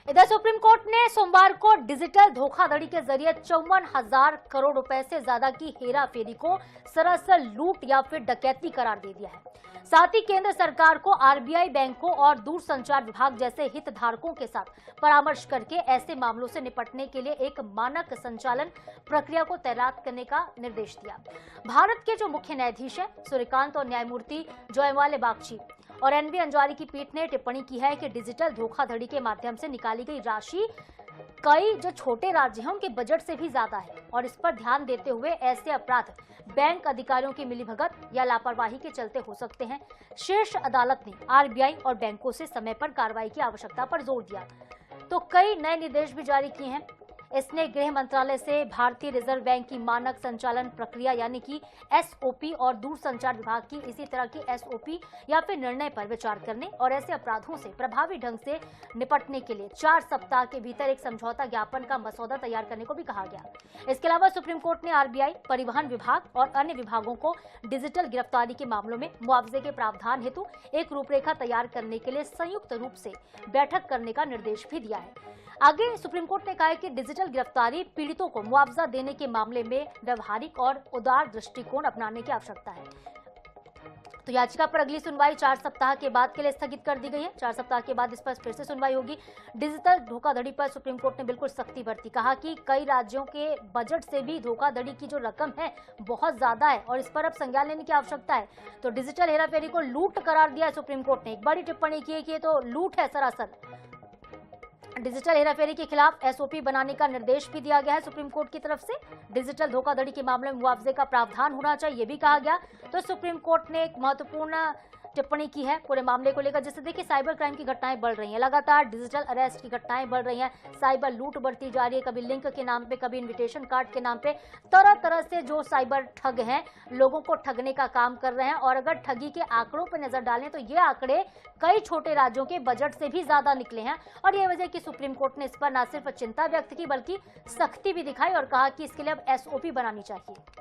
इधर supreme court ने सोमवार को डिजिटल धोखाधड़ी के जरिए 54,000 करोड़ रुपए से ज्यादा की हेराफेरी को सरासर लूट या फिर डकैती करार दे दिया है। साथ ही केंद्र सरकार को आरबीआई, बैंकों और दूरसंचार विभाग जैसे हितधारकों के साथ परामर्श करके ऐसे मामलों से निपटने के लिए एक मानक संचालन प्रक्रिया को तैयार करने का निर्देश दिया। भारत के जो मुख्य न्यायाधीश है सूर्यकांत और न्यायमूर्ति जयमाल्या बागची और एनवी अंजारी की पीठ ने टिप्पणी की है कि डिजिटल धोखाधड़ी के माध्यम से निकाली गई राशि कई जो छोटे राज्य हैं उनके बजट से भी ज्यादा है और इस पर ध्यान देते हुए ऐसे अपराध बैंक अधिकारियों की मिलीभगत या लापरवाही के चलते हो सकते हैं। शीर्ष अदालत ने आरबीआई और बैंकों से समय पर कार्रवाई की आवश्यकता पर जोर दिया तो कई नए निर्देश भी जारी किए हैं। इसने गृह मंत्रालय से भारतीय रिजर्व बैंक की मानक संचालन प्रक्रिया यानी कि एसओपी और दूरसंचार विभाग की इसी तरह की एसओपी या फिर निर्णय पर विचार करने और ऐसे अपराधों से प्रभावी ढंग से निपटने के लिए 4 सप्ताह के भीतर एक समझौता ज्ञापन का मसौदा तैयार करने को भी कहा गया। इसके अलावा सुप्रीम कोर्ट ने आरबीआई, परिवहन विभाग और अन्य विभागों को डिजिटल गिरफ्तारी के मामलों में मुआवजे के प्रावधान हेतु एक रूपरेखा तैयार करने के लिए संयुक्त रूप से बैठक करने का निर्देश भी दिया है। आगे सुप्रीम कोर्ट ने कहा है कि डिजिटल गिरफ्तारी पीड़ितों को मुआवजा देने के मामले में व्यवहारिक और उदार दृष्टिकोण अपनाने की आवश्यकता है। तो याचिका पर अगली सुनवाई 4 सप्ताह के बाद के लिए स्थगित कर दी गई है। 4 सप्ताह के बाद इस पर फिर से सुनवाई होगी। डिजिटल धोखाधड़ी पर सुप्रीम कोर्ट ने बिल्कुल सख्ती बरती, कहा कि कई राज्यों के बजट से भी धोखाधड़ी की जो रकम है बहुत ज्यादा है और इस पर अब संज्ञान लेने की आवश्यकता है। तो डिजिटल हेराफेरी को लूट करार दिया है सुप्रीम कोर्ट ने। एक बड़ी टिप्पणी की है कि ये तो लूट है सरासर। डिजिटल हेराफेरी के खिलाफ एसओपी बनाने का निर्देश भी दिया गया है सुप्रीम कोर्ट की तरफ से। डिजिटल धोखाधड़ी के मामले में मुआवजे का प्रावधान होना चाहिए, ये भी कहा गया। तो सुप्रीम कोर्ट ने एक महत्वपूर्ण टिप्पणी की है पूरे मामले को लेकर, जिससे देखिए साइबर क्राइम की घटनाएं बढ़ रही हैं, लगातार डिजिटल अरेस्ट की घटनाएं बढ़ रही हैं, साइबर लूट बढ़ती जा रही है, कभी लिंक के नाम पे, कभी इनविटेशन कार्ड के नाम पे, तरह तरह से जो साइबर ठग हैं लोगों को ठगने का काम कर रहे हैं। और अगर ठगी के आंकड़ों पर नजर डालें तो ये आंकड़े कई छोटे राज्यों के बजट से भी ज्यादा निकले हैं और ये वजह कि सुप्रीम कोर्ट ने इस पर न सिर्फ चिंता व्यक्त की बल्कि सख्ती भी दिखाई और कहा कि इसके लिए अब एसओपी बनानी चाहिए।